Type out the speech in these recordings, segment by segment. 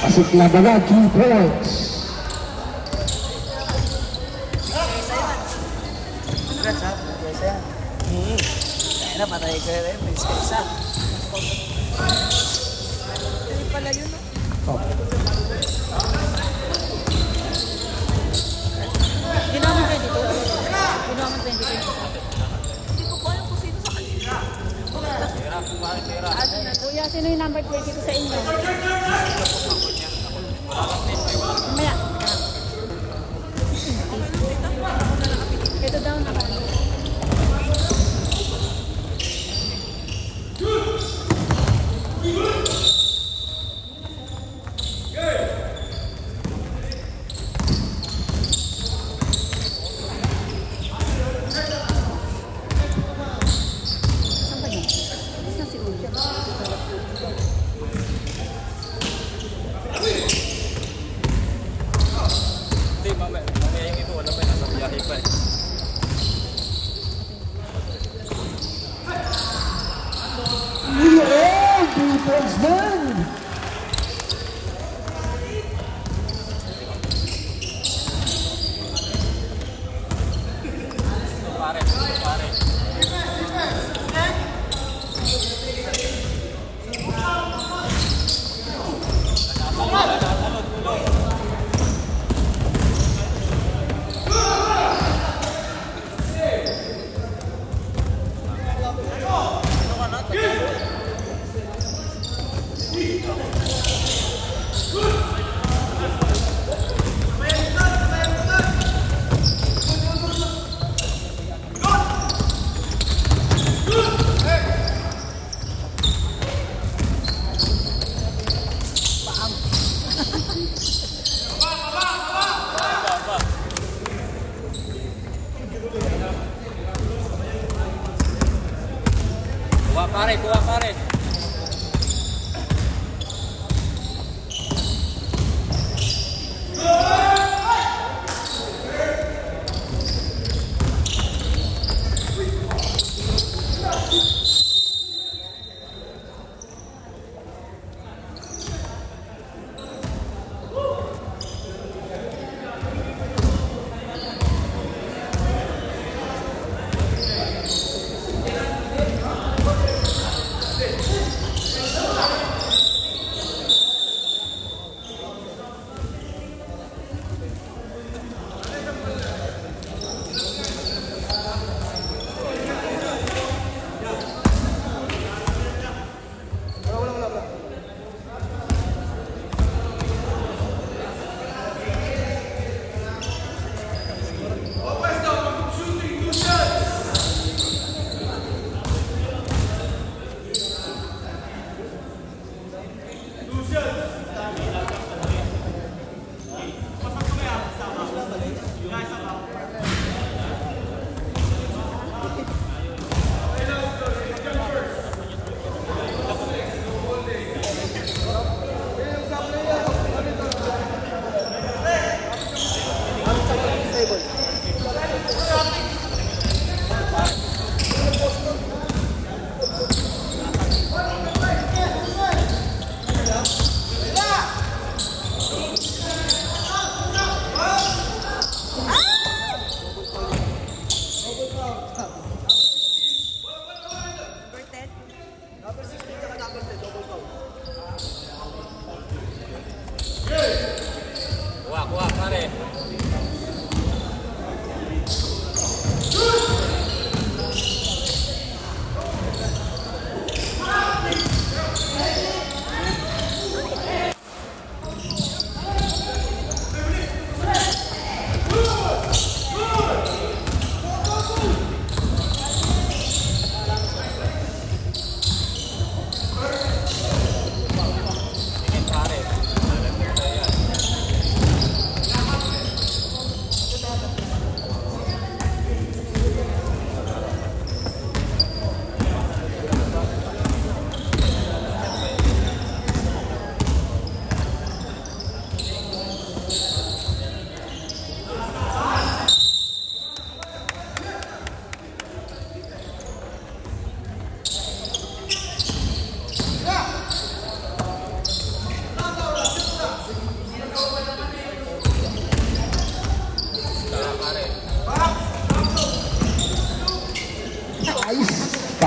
Asik labanan 2 points. Congrats ha, biasa yan. Kaya na, patay ka rin, may isa. Hindi pala yun, no? Oh. Ginawa mo 22? Ginawa mo 22? Hindi ko po alam kung sino sa kanila. Kuya, sino yung number 22 sa inyo? Mamaya. Ito daw na ba? Saan ba yun? Alis na si Uja. Hindi, mamaya yung ito, wala pa yung nasa biyahe pa eh. Leon defense man. Pare. Kuha pare.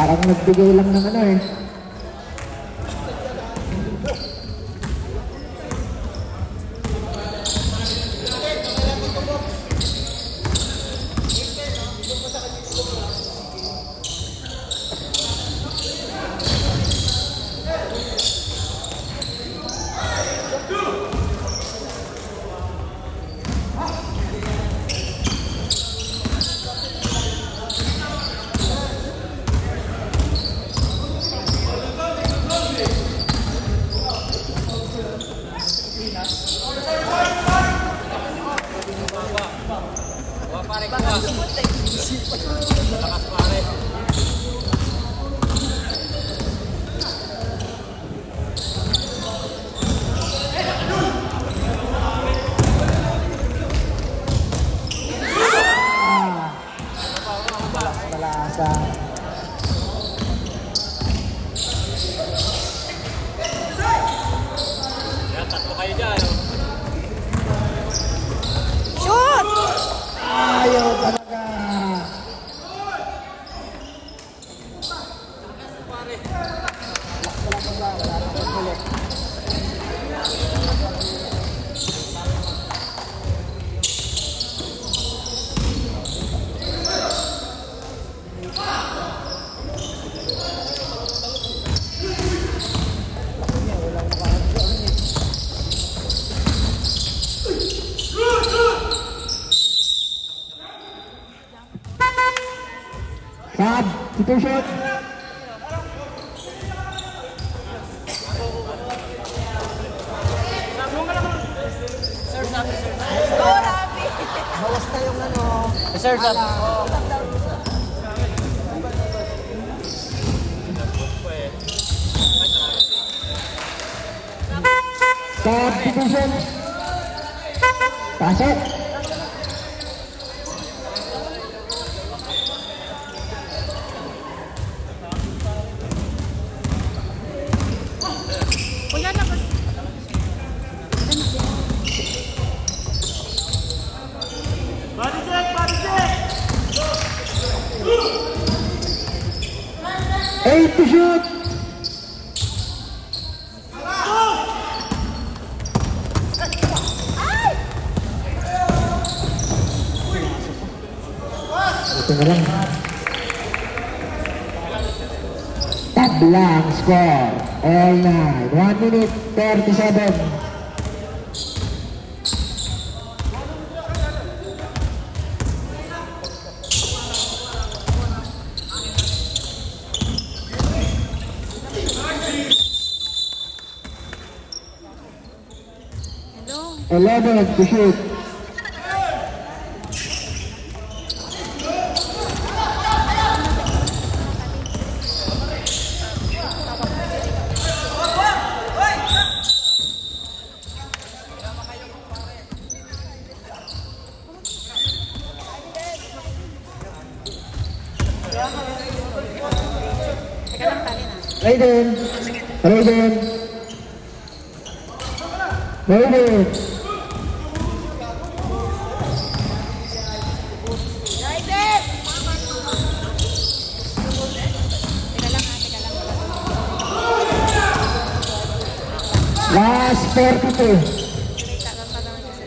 parang nagbigay lang ng ano eh. Malasa. Yan, tatlo kayo dyan. Oh. Shoot! Ayaw talaga. Substitution. Go, Rafi! Bawas na yung ano. Sir, sir. Substitution. Pasok. Kuya, labas. Eight to shoot. Ito na lang. Tablang score. All night. 1 minute 37. Hello? 11 to shoot. Teka lang, tali na. Raiden. Raiden. Raiden. Raiden! Teka lang ha, teka lang. Last 42. Sige, tagang ka naman kasi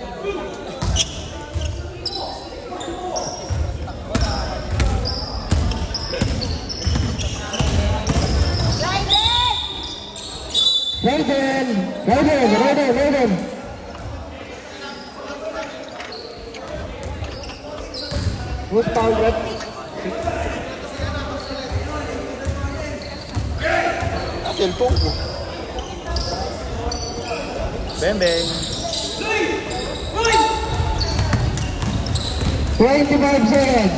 Raiden. Raiden! Raiden. Who's foul red? Cellphone ko. Beng, beng. 25 seconds.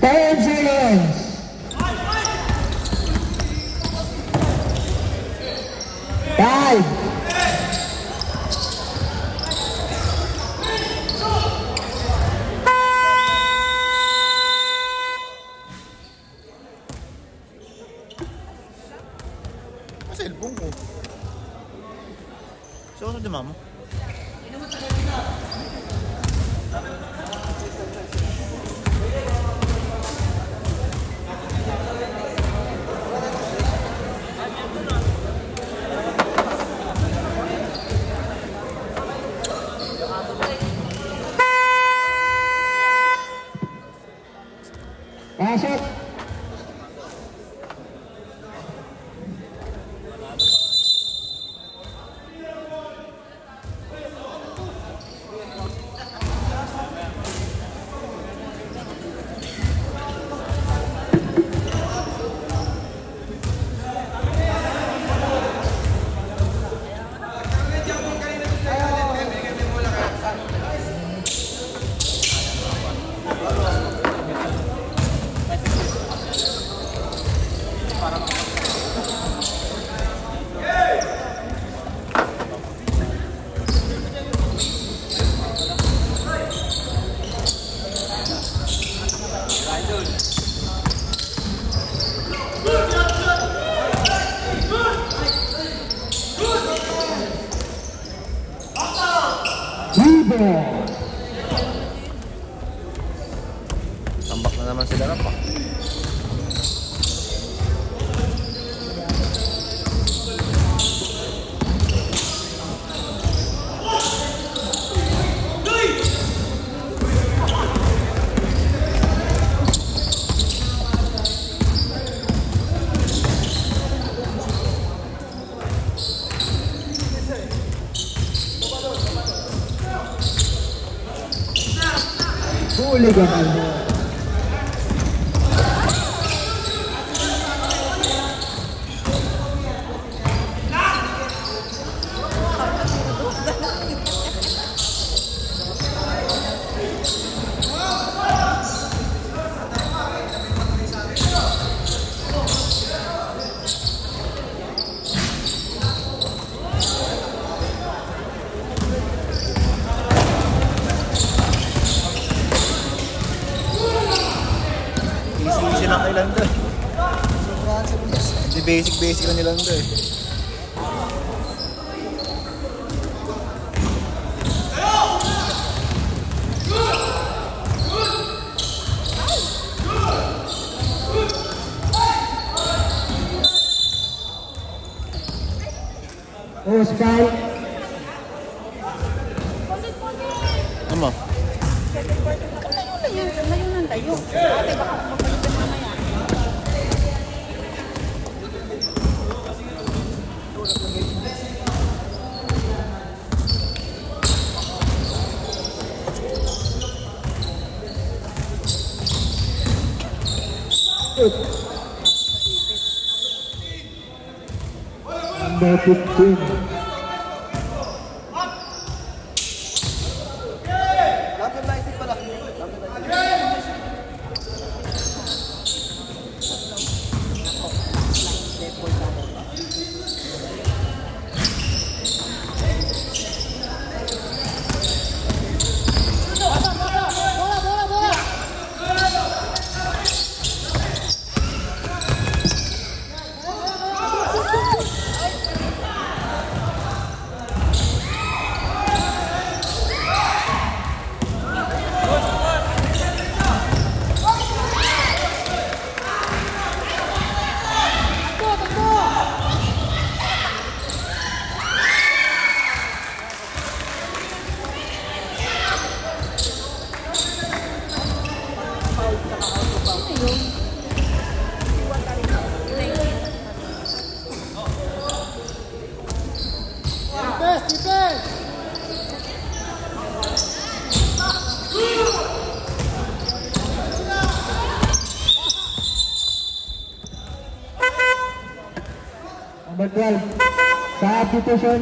Ten seconds. Five. Cellphone ko. Susunod din mamo. Pasok. Tambak na naman sila pa. Hooligan. Easy lang kay Lando. Hindi basic lang ni Lando eh. Oscar. Ano? Layo ng layo. Ate, baka magpalitan mamaya. Number 15. Number 19 pala. Number 12. Substitution.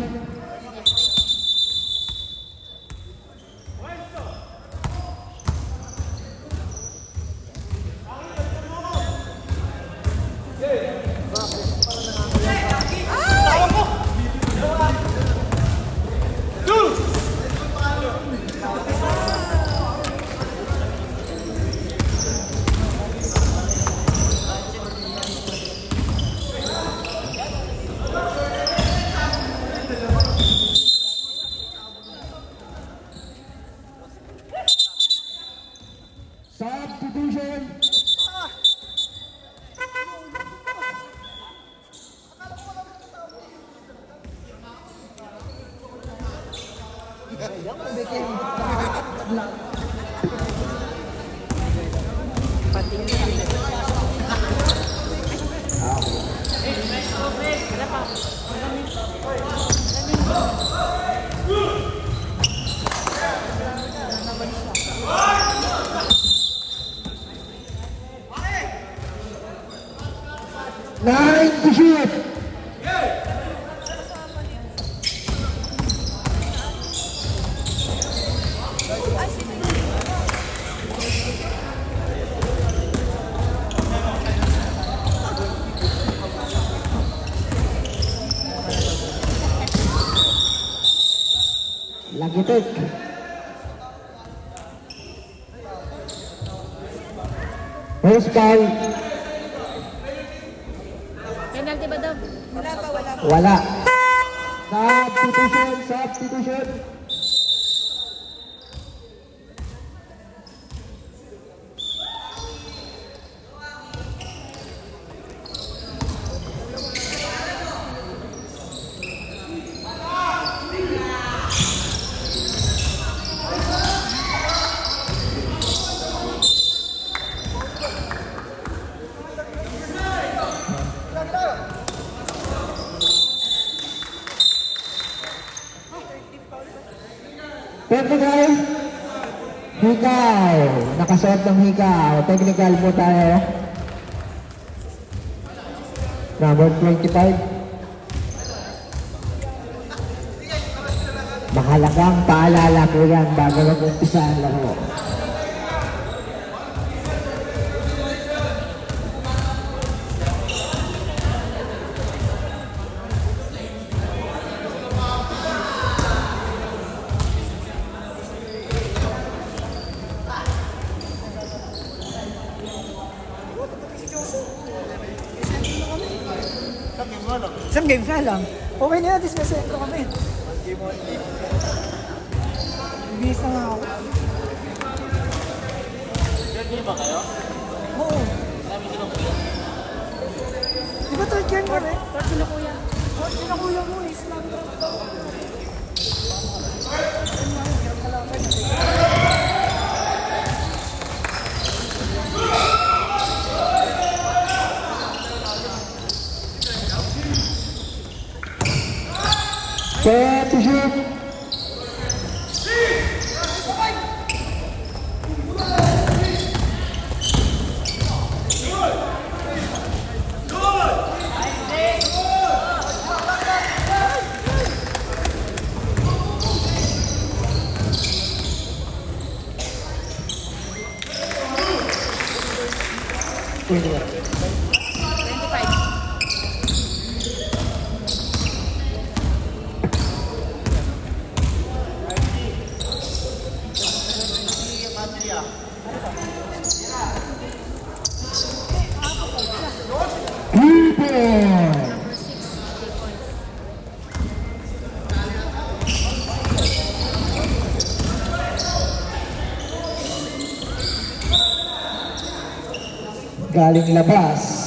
Nine to shoot. Lagitik. First foul. Penalty ba daw? Wala. Substitution, substitution. Technical. Hikaw. Nakasuot ng hikaw. Technical po tayo. Number 25. Mahalagang paalala po yan bago mag-umpisa ang laro. Isang game na lang. Okay na yan, dismasentro kami. Ibigis na nga ako. Game ba kayo? Oo. Marami silang play. Di ba third game kami? Pero sila kuya. Third sinakuya mo, Islam. Set to shoot. Galing labas.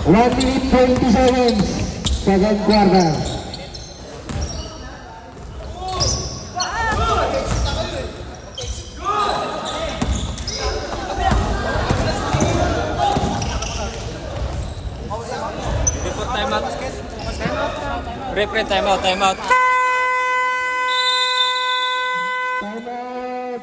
One minute 20 seconds. Second quarter. Before timeout. Referee, timeout, timeout. Time out.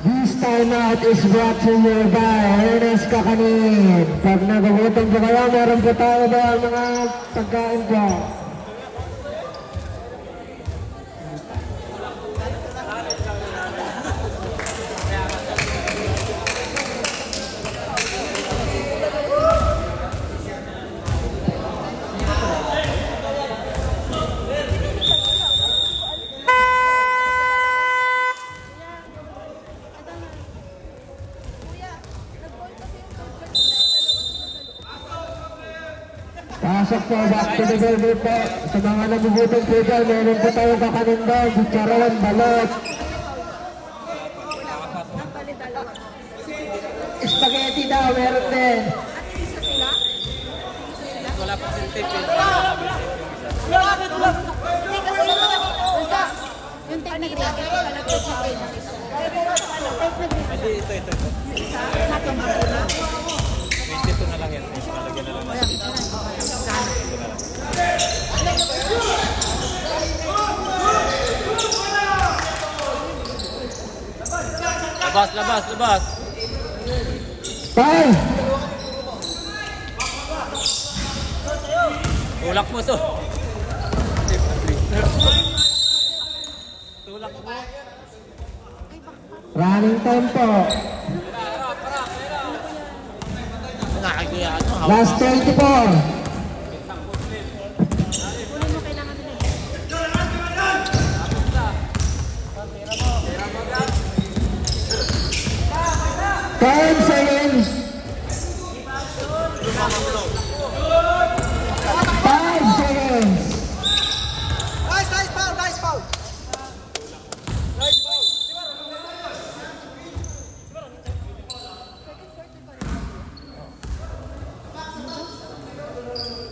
This timeout is brought to you by Ernest Kakanin. Pag nagugutom po kayo, meron po tayo ba mga pagkain po? Pasok po, back to the goal group po. Sa mga nagugutom po dyan, meron po tayong kakanin doon, chicharon, balot. Spaghetti daw, meron din. Wala pa si tape eh. Hindi kasi yung tape na green, ito pala tape na green. Hindi, ito. Natong ako na. 22 na lang yan. Nalagyan na lang natin. Labas. Five! Tulak mo to. Tulak mo. Running time po. Nakakaya ano. Last 24. Ulo mo kailangan nila eh. 10 seconds. 5 seconds. Nice foul.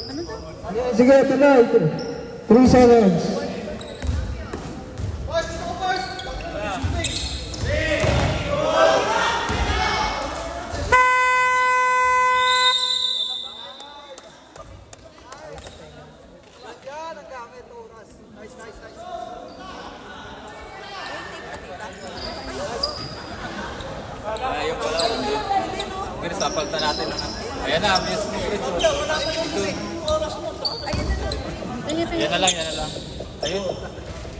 Ano to? Sige, tuloy. 3 seconds. Yan ang gamit, oras. Nice. Ayaw pala. Pero sapalta natin lang. Ayan na, miss mo. Yan na lang. Ayun.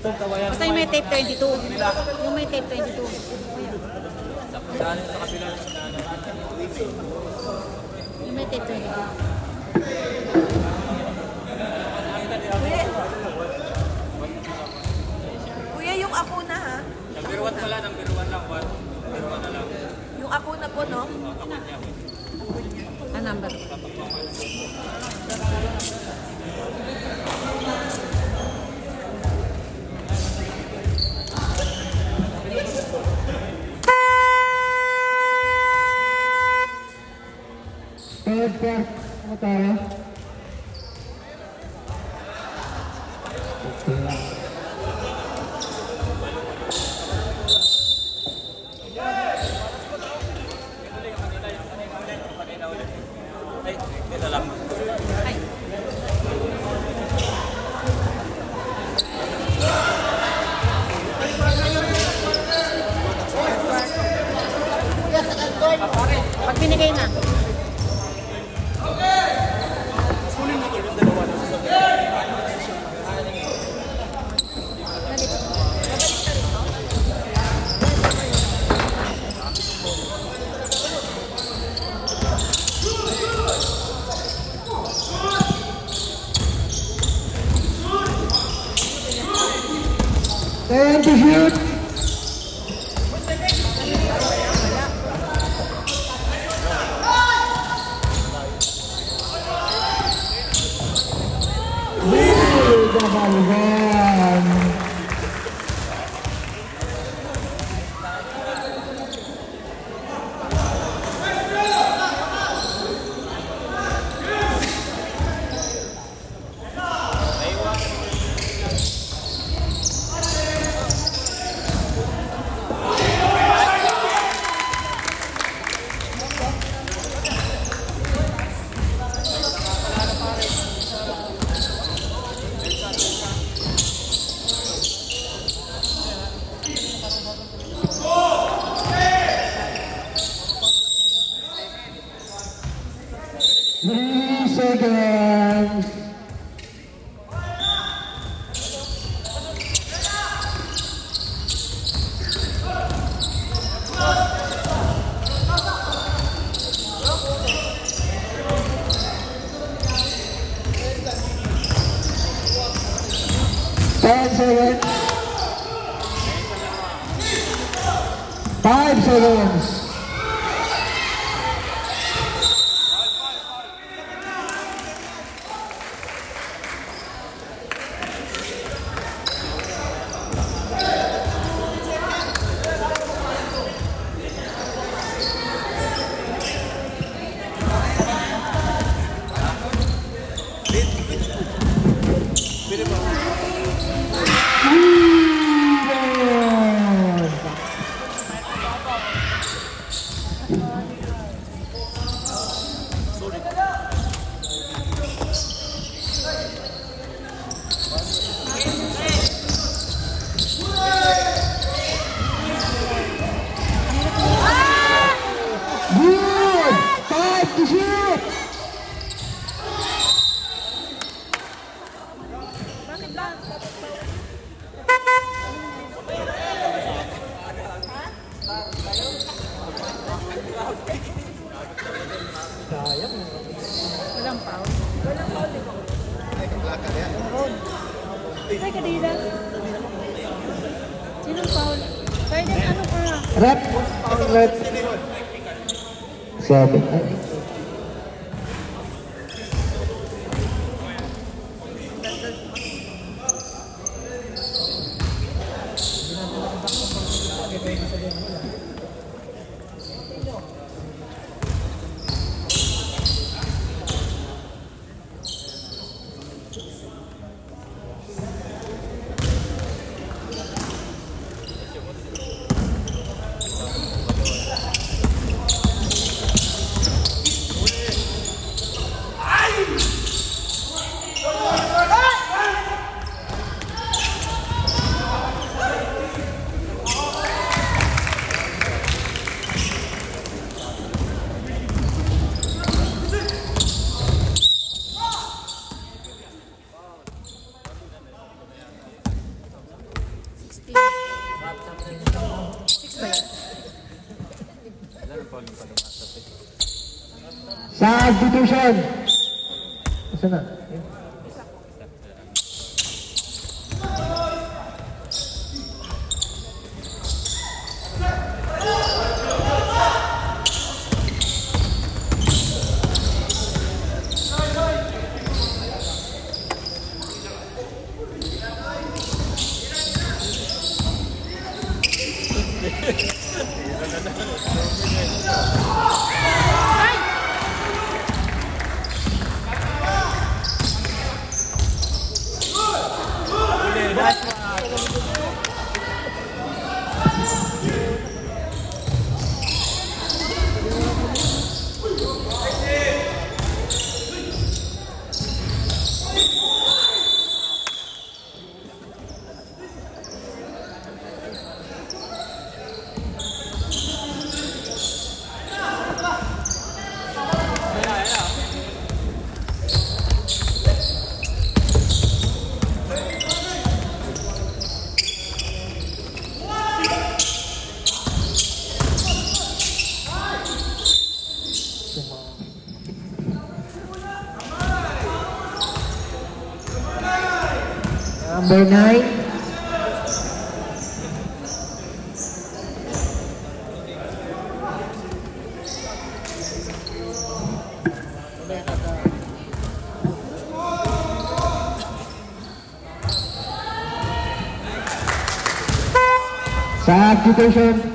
Basta yung may tape 22. Yung may tape 22. Saan sa kabila? Yung may tape 22. Kuya, yung ako na ha. Number 1 pala, number 1 lang. Number 1 na lang. Yung ako na po, no? Ah, number. Third part. Ano tayo? Ay, ito lang. Ay. Pag binigay na. And to shoot. Gabaligan. 3 seconds. Ten seconds. 5 seconds. Good! 5 to shoot! Bakit ba? Walang foul. Ay, kanina. Sinong foul? Pwede, ano ka? Rep. Rep. 7. Substitution. Asa na? Number 9. Substitution.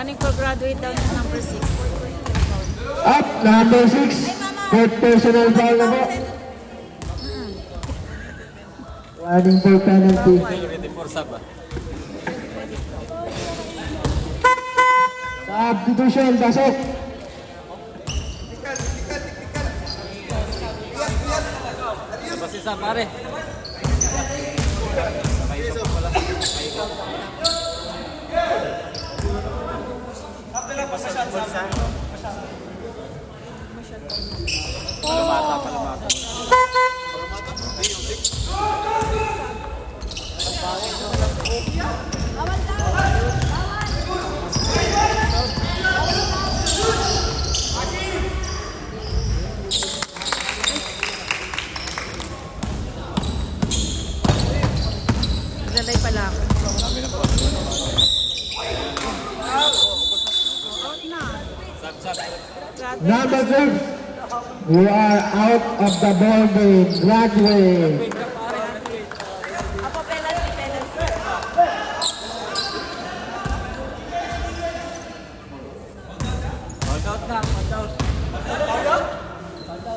Running for graduate down is number 6. Up, number 6. Fourth personal foul na po. Running for penalty. Ready for sub ah. Substitution, pasok. Basta isa pare. Naglalay pala ako. Out na. Sub sub. Graduate. Number 6. We are out of the ball game. Graduate. Apo, penalty, penalty. Hold out na, hold out.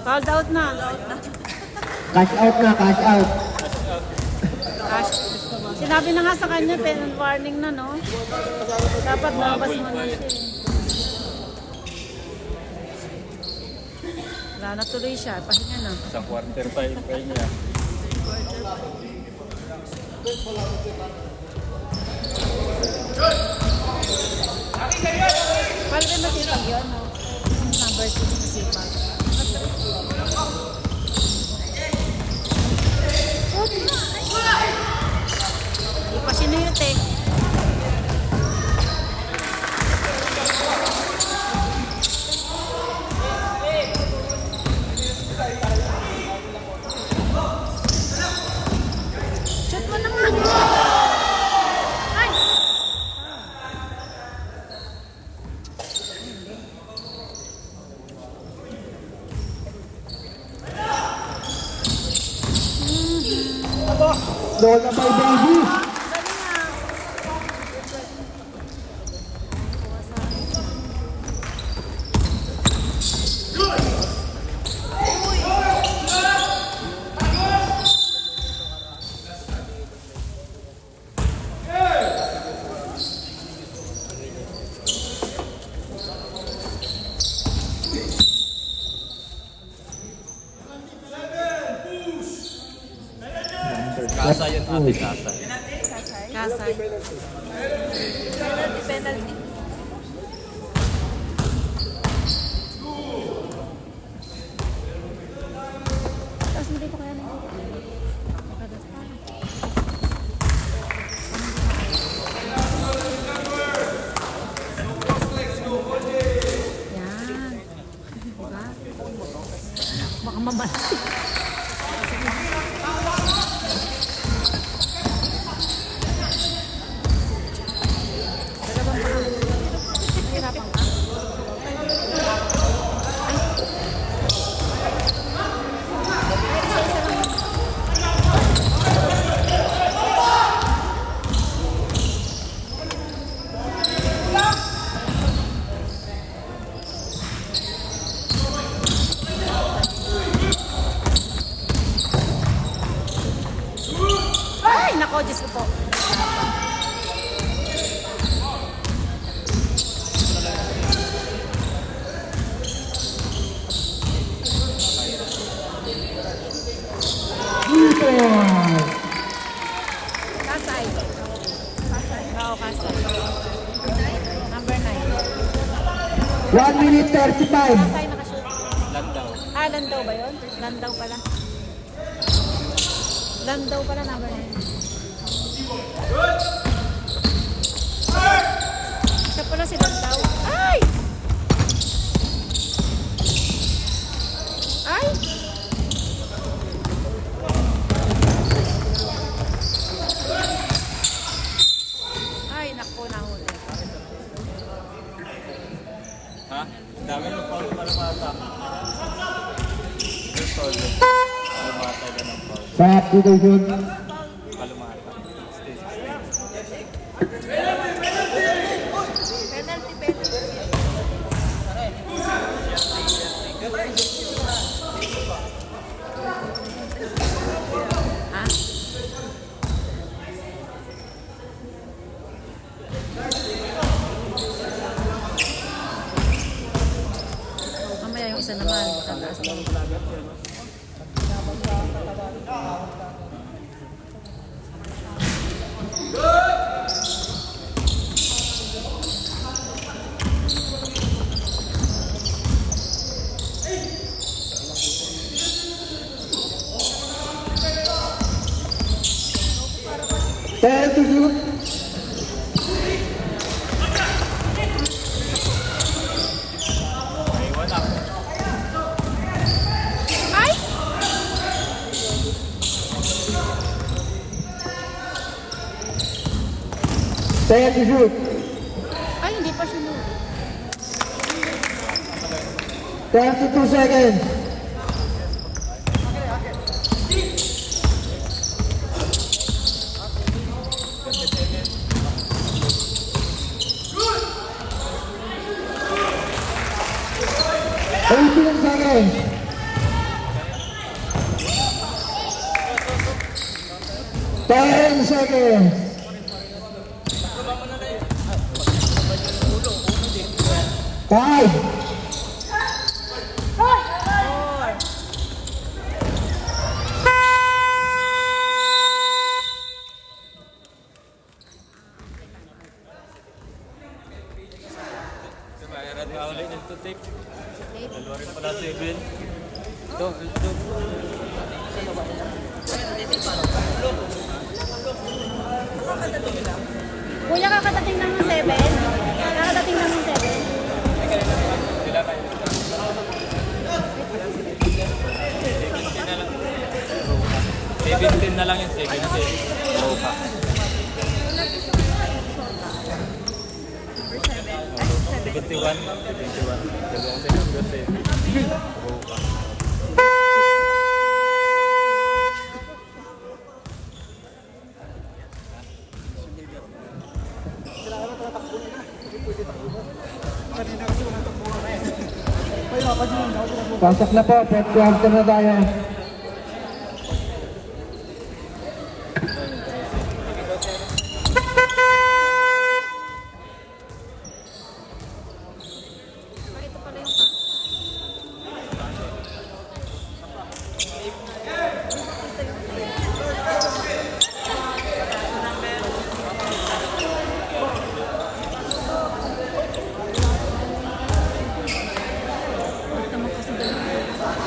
Fouled out na. Cash out na, cash out. Cash. Sinabi na nga sa kanya, penalty warning na, no? Dapat nabas mo na siya. eh. Wala na tuloy siya. Pahinga na. Sa quarter time pa niya. Paano rin masipag yun, no? Number 6 masipag. Di pa sinuyot eh. Shoot mo na nga. Ay! Lola by baby. Kasa yun ate, kasa. Kasay. Penalty, penalty. Tapos hindi ko kaya na. Yan. Diba? Baka mabalasik. Hirapan ka? Ay, nako, Diyos ko po. Kasay. Oo, Kasay. Number 9. 1 minute 35. Kasay nakashoot. Landaw. Ah, Landaw ba yun? Landaw pala. Landaw pala, number 9. Siya pala si Landaw. Ay! Ay! Ay, naku, nahuli. Ha? Dami ng foul para mata. Yung foul. Kalumata ka ng foul. Substitution. Kalumata. Stay. Penalty, Ten to shoot. Ay! Ten to shoot. Ay, hindi pa sunod. 32 seconds. Eighteen seconds. Ten seconds. Five. Bayaran ka ulit nito, tape. Dalawa rin pala 7. Ito. Kuya, kakadating lang ng 7. Kakadating lang ng 7. Wala kayo. 17 na lang yung second set. Oo pa. 71. Dalawang second set. Oo pa. Pasok na po, fourth quarter na tayo. Ito pala yung pass.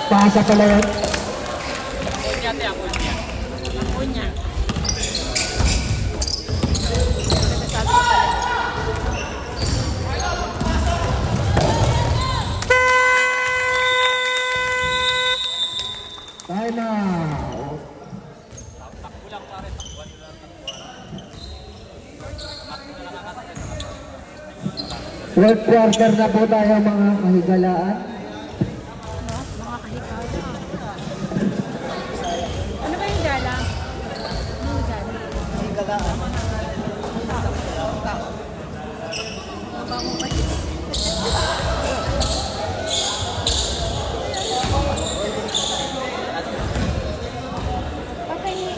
Pasa pala yan. Kunya. Time out. Fourth quarter na po tayo mga kahigalaan. Mga kahikala. Ano ba yung gala? Ano yung gala? Okay.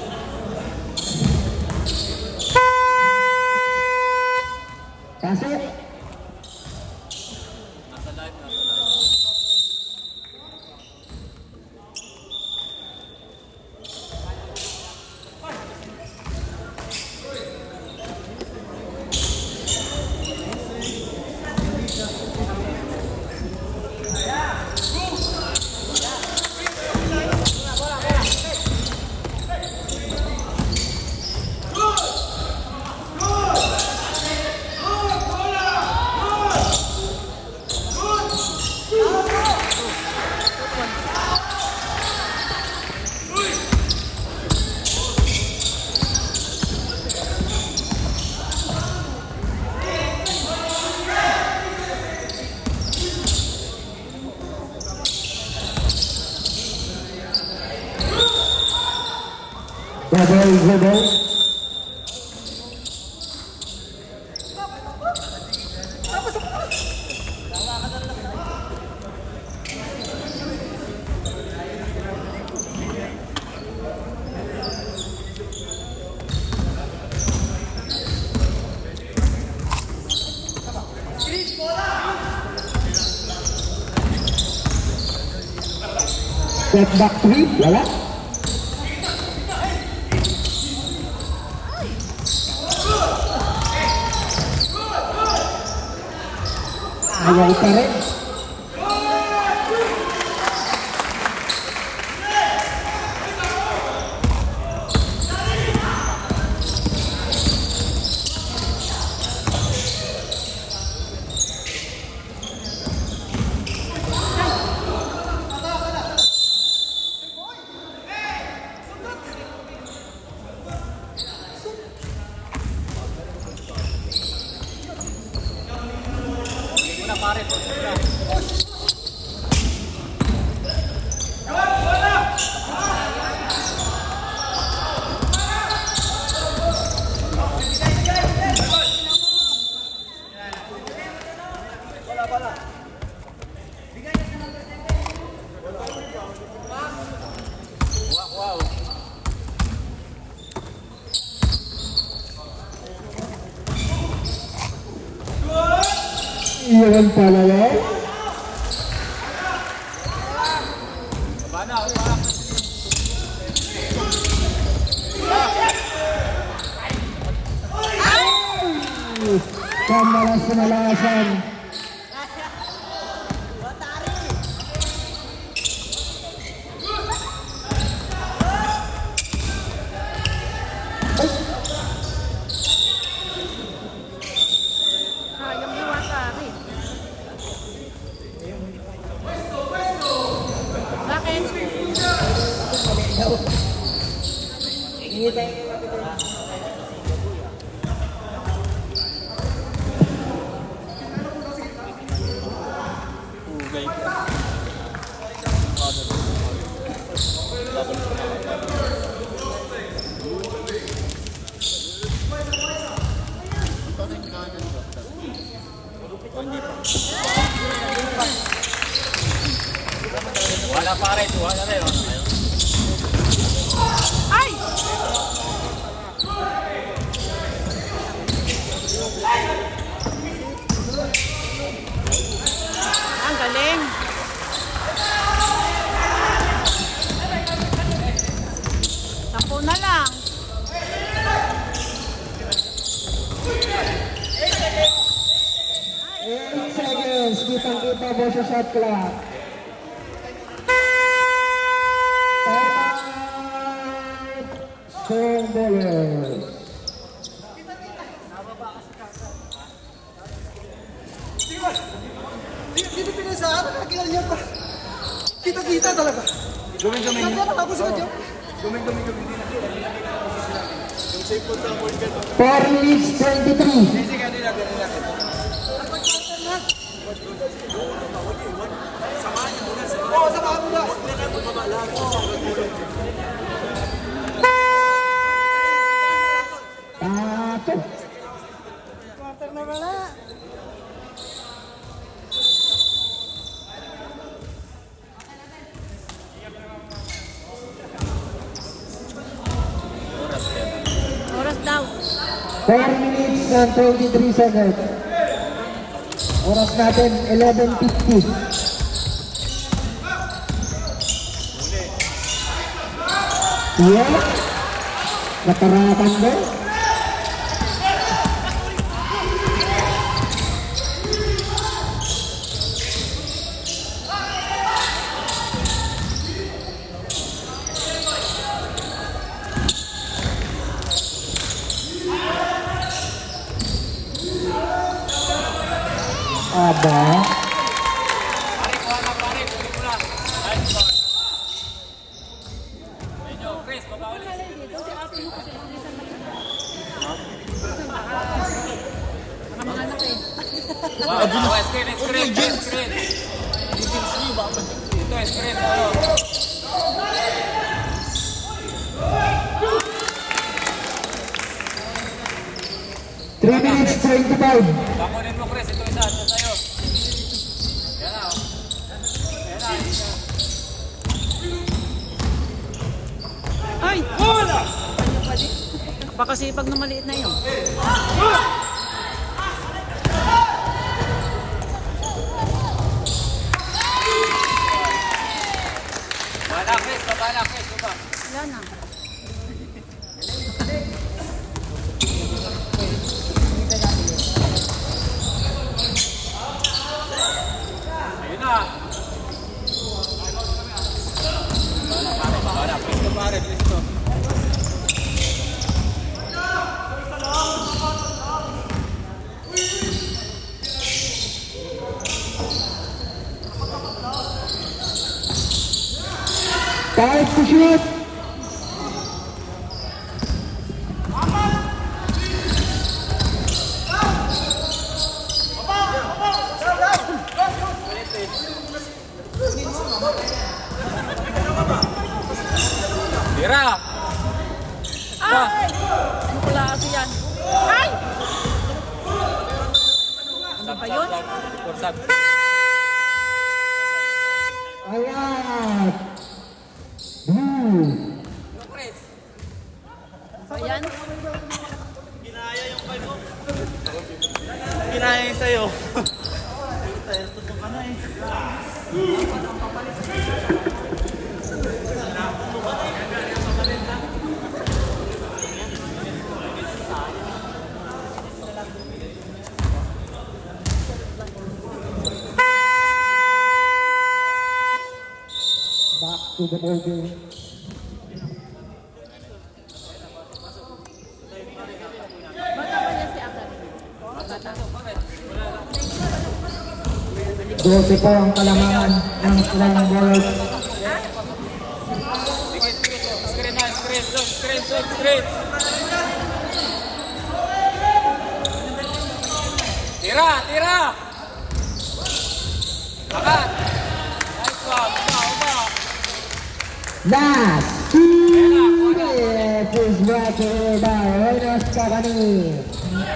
Pasok. Double. Step back 3, wala. Ayaw pa rin. Una pare, una. Wow. Iyan pala yan. Bana, bana. Kamalas na nalasan. Sayang yung Watari. Bakit? Ugay ka. Wala pare, tuwa na rin. Ay! Ang galing. Sampu na lang. 8 seconds. Kitang-kita po sa shot clock. Time out. Strong bowlers. Dito pinasaan, nakakilala niya pa. Kita-kita talaga. Guming-guming. Nagkala ako sa kanya. Guming-guming. 4 minutes 23. Sige, ganun natin. Oo, samahan mo na. Tato. Quarter na wala. Oras daw. 4 minutes and 23 seconds. Oras natin, 11:50. Yeah. Natarapan mo. Aba. Pare, kuha na pare, kuha mo na. Nice one. Medyo, Chris, baba ulit. Wow, screen. Ito, screen. Oh. 3 minutes 25. Bakunin mo, Chris. Ito isa. Ito sa'yo. Yan na, oh. Yan na. Ay! Baka sipag na maliit na yun. Wala, Wala na. Ayun na. Bala, presto pare, presto. Time to shoot. Tira! Ay! Ano pala kasi yan? Ay! Ano ba yun? Forsab. Ayan. Blue. Ayan. Kinaya yung sa'yo. Back to the ball game. Bata pa niya si Akan. Bata. 12 po ang kalamangan ng ilang board. Dikit, dikit. Screen na, screen, zone, screen, zone, screen. Tira, tira! Akat! Nice one, uba. Last 2 minutes is brought to you by Reynolds Kakani.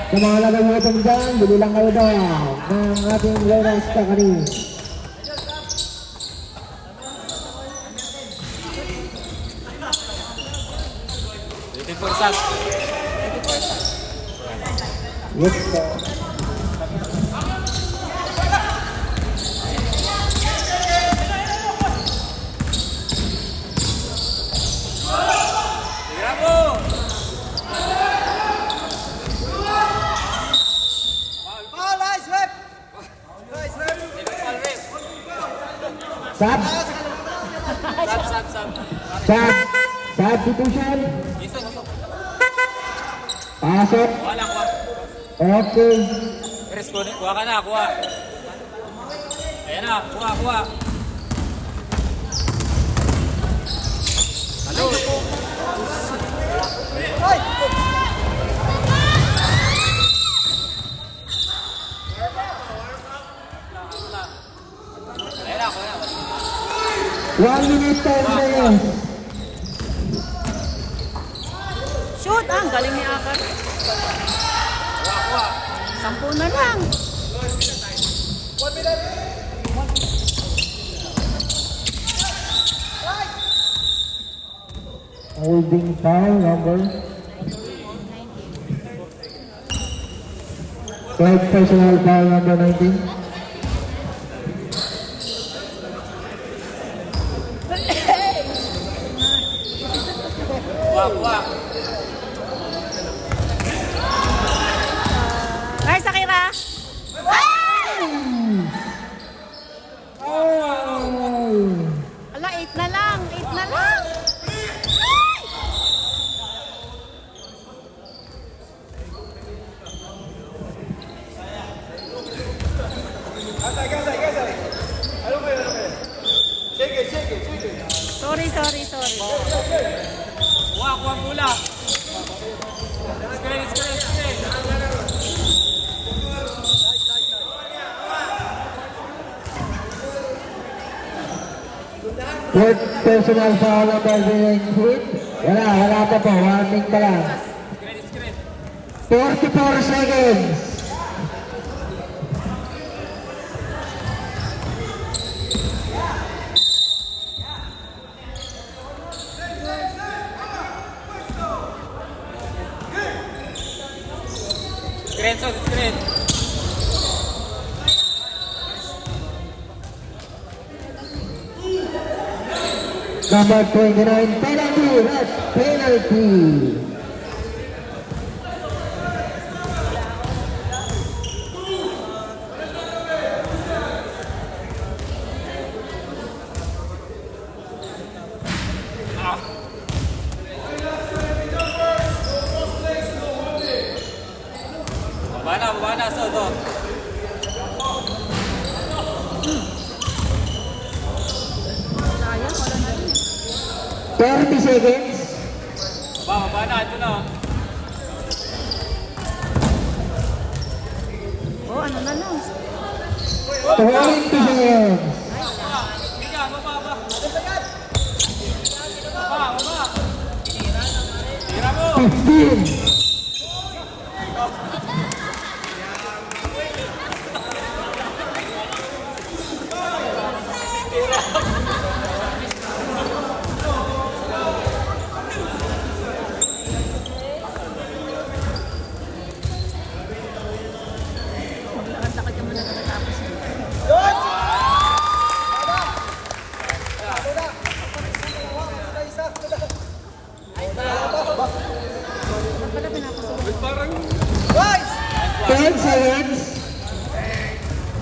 Sa mga nagagutong dyan, bili lang kayo daw ng ating Reynolds Kakani. Dikit Forsab. Yes, sir. Tira mo! Oh, nice rep! Nice rep! Electrical rep. Sab, Sab. sab, substitution, Jason, pasok, wala, kuha. okay. Chris, kuha ka na, kuha. Ayan na, kuha. Hello. Ay! Ayan na, kuha na. 1 minute 10 seconds. Shoot! Ah, ang galing ni Akan. Kuha. 10 na lang. Holding foul number. Third personal foul number 19. Kuha. Nice, Akira! Ala, 8 na lang. 8 na lang. Ay! Sorry. Kuha mula. Screen. Third personal foul number being hit. Wala pa po. Warning pa lang. Screen. 44 seconds. Screen. Number 29, penalty, red penalty. Baba na, Soto. Sayang, wala na rin. 30 seconds. Baba na, ito na. Oh, ano na lang. 20 seconds. Higa, baba. Baba. Tira mo. 15. Lakad-lakad ka muna natatapos. Ano pala pinapasukan? Guys! 10 seconds.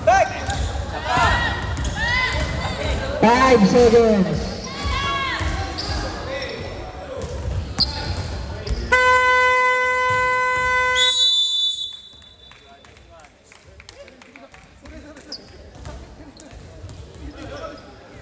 Back! 5 seconds.